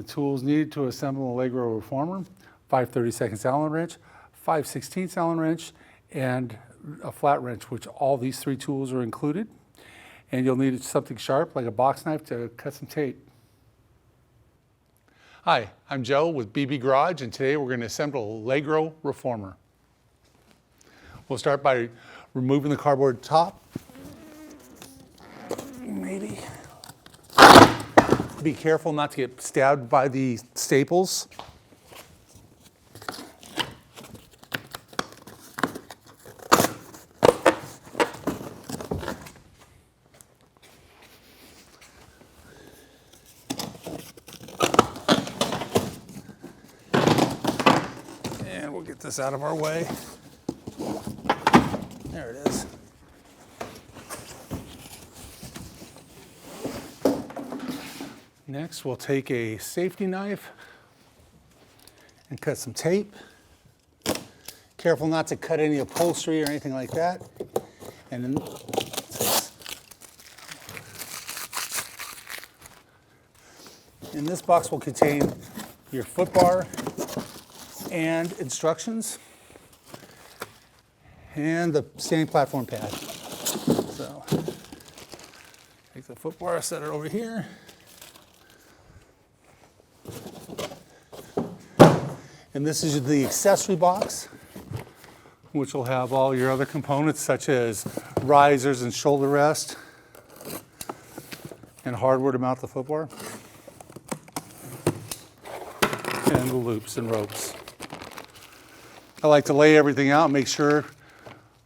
the tools needed to assemble an Allegro reformer: 5/32 Allen wrench, 5/16 Allen wrench, and a flat wrench, which all these three tools are included. And you'll need something sharp like a box knife to cut some tape. Hi, I'm Joe with BB Garage, and today we're going to assemble a Allegro reformer. We'll start by removing the cardboard top. Maybe. Be careful not to get stabbed by the staples. And we'll get this out of our way. There it is. Next, we'll take a safety knife and cut some tape. Careful not to cut any upholstery or anything like that. And then in this box will contain your foot bar and instructions and the standing platform pad. So take the foot bar, set it over here. And this is the accessory box, which will have all your other components such as risers and shoulder rest and hardware to mount the foot bar, and the loops and ropes. I like to lay everything out and make sure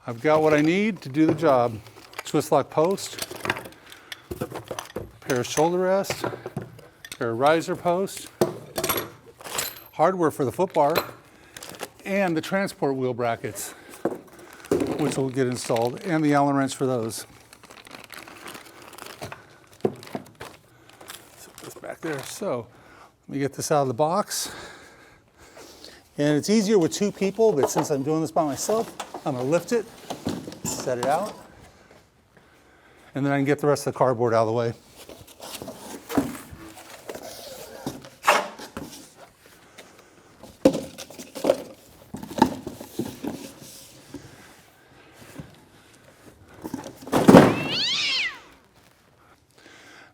I've got what I need to do the job. Twist lock post, pair of shoulder rest, pair of riser post, hardware for the foot bar, and the transport wheel brackets, which will get installed, and the Allen wrench for those. Set this back there. So let me get this out of the box. And it's easier with two people, but since I'm doing this by myself, I'm going to lift it, set it out, and then I can get the rest of the cardboard out of the way.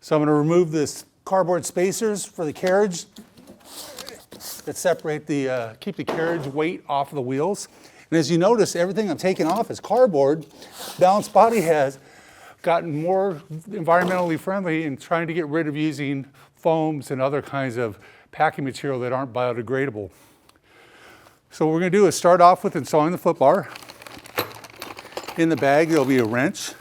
So I'm going to remove this cardboard spacers for the carriage that separate the, keep the carriage weight off of the wheels. And as you notice, everything I'm taking off is cardboard. Balanced Body has gotten more environmentally friendly in trying to get rid of using foams and other kinds of packing material that aren't biodegradable. So what we're going to do is start off with installing the foot bar. In the bag, there'll be a wrench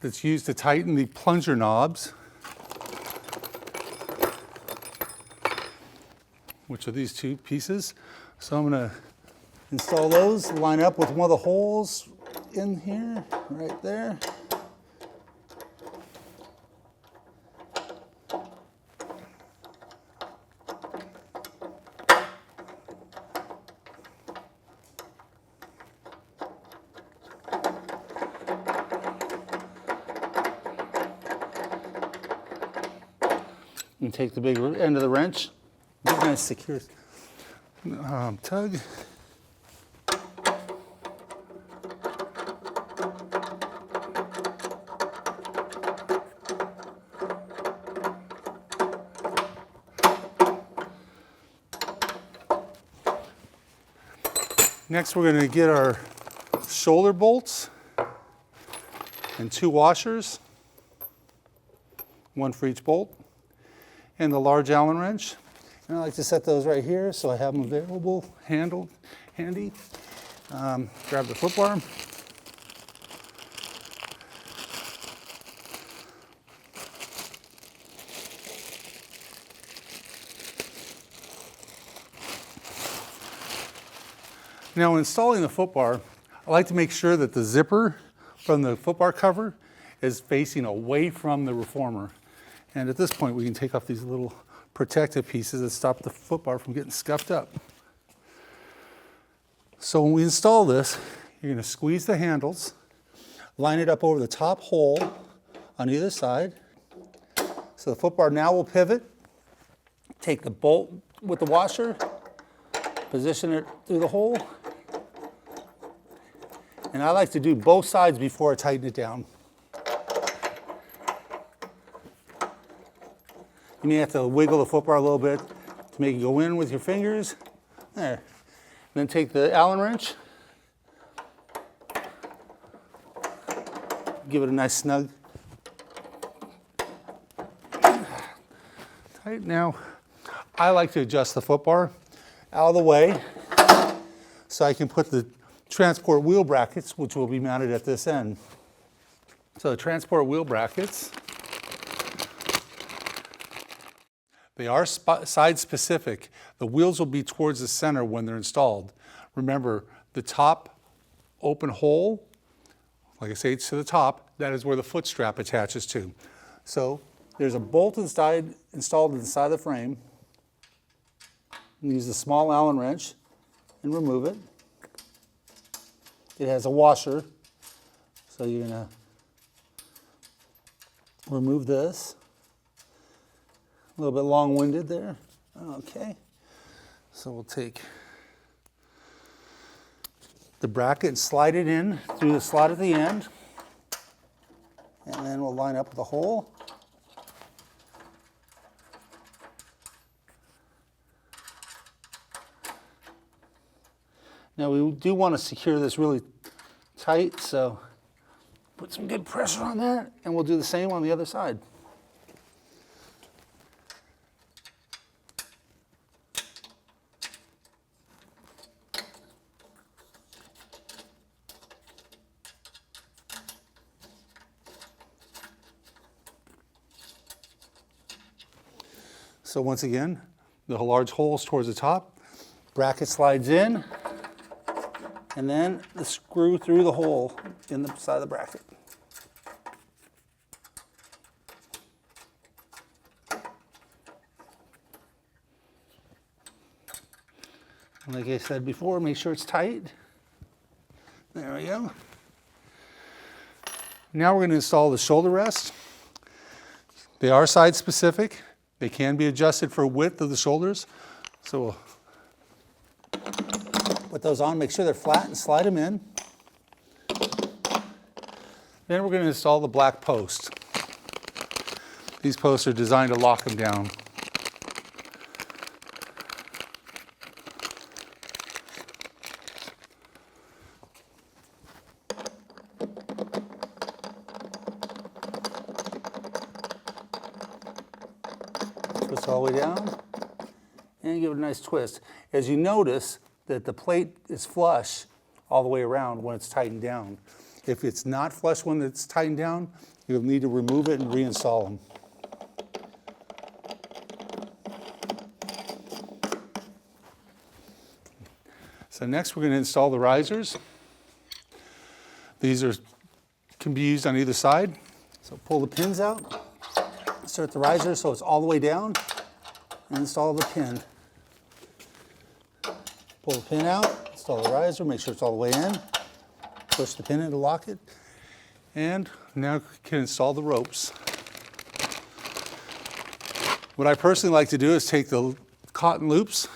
that's used to tighten the plunger knobs, which are these two pieces. So I'm going to install those, line up with one of the holes in here, right there. And take the big end of the wrench, get nice secure tug. Next, we're going to get our shoulder bolts and two washers, one for each bolt, and the large Allen wrench. And I like to set those right here so I have them available, handy. Grab the foot bar. Now, when installing the foot bar, I like to make sure that the zipper from the foot bar cover is facing away from the reformer. And at this point, we can take off these little protective pieces that stop the foot bar from getting scuffed up. So when we install this, you're going to squeeze the handles, line it up over the top hole on either side, So the foot bar now will pivot. Take the bolt with the washer, position it through the hole. And I like to do both sides before I tighten it down. You may have to wiggle the foot bar a little bit to make it go in with your fingers. There. And then take the Allen wrench. Give it a nice snug. Tight. Now, I like to adjust the foot bar out of the way so I can put the transport wheel brackets, which will be mounted at this end. So the transport wheel brackets, they are side specific. The wheels will be towards the center when they're installed. Remember, the top open hole, like I say, it's to the top, that is where the foot strap attaches to. So there's a bolt installed in the side of the frame. Use the small Allen wrench and remove it. It has a washer, so you're going to remove this. A little bit long-winded there. Okay. So we'll take the bracket and slide it in through the slot at the end. And then we'll line up the hole. Now we do want to secure this really tight, so put some good pressure on that, and we'll do the same on the other side. So once again, the large holes towards the top, bracket slides in, and then the screw through the hole in the side of the bracket. And like I said before, make sure it's tight. There we go. Now we're going to install the shoulder rest. They are side specific. They can be adjusted for width of the shoulders. So we'll put those on, make sure they're flat and slide them in. Then we're going to install the black post. These posts are designed to lock them down. Twist all the way down and give it a nice twist. As you notice that the plate is flush all the way around when it's tightened down. If it's not flush when it's tightened down, you'll need to remove it and reinstall them. So next we're going to install the risers. These can be used on either side. So pull the pins out. Insert the riser so it's all the way down, and install the pin. Pull the pin out, install the riser, make sure it's all the way in, push the pin in to lock it, and now you can install the ropes. What I personally like to do is take the cotton loops,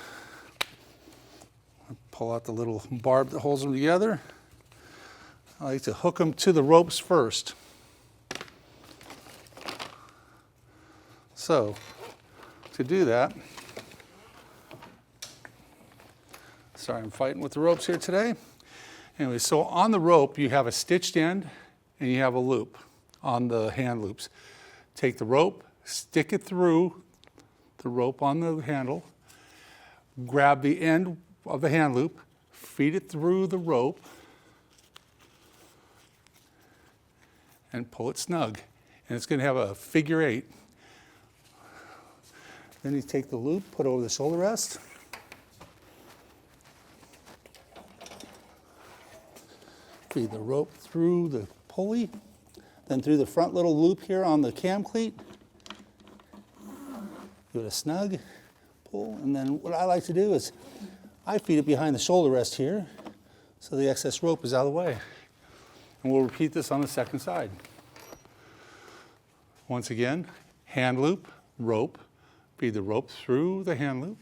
pull out the little barb that holds them together. I like to hook them to the ropes first. So, to do that, sorry, I'm fighting with the ropes here today. Anyway, so on the rope, you have a stitched end and you have a loop on the hand loops. Take the rope, stick it through the rope on the handle, grab the end of the hand loop, feed it through the rope, and pull it snug. And it's going to have a figure 8. Then you take the loop, put it over the shoulder rest. Feed the rope through the pulley, then through the front little loop here on the cam cleat. Give it a snug pull, and then what I like to do is I feed it behind the shoulder rest here so the excess rope is out of the way. And we'll repeat this on the second side. Once again, hand loop, rope, feed the rope through the hand loop,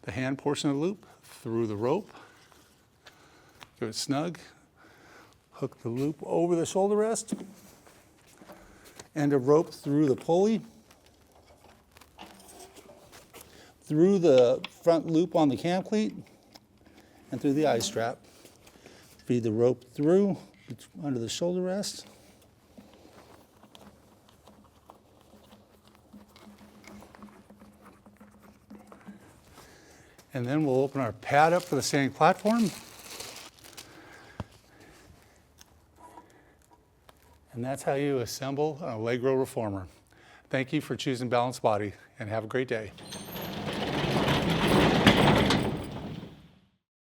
the hand portion of the loop through the rope, give it snug, hook the loop over the shoulder rest, end of rope through the pulley, through the front loop on the cam cleat, and through the eye strap. Feed the rope through under the shoulder rest. And then we'll open our pad up for the standing platform. And that's how you assemble an Allegro reformer. Thank you for choosing Balanced Body, and have a great day.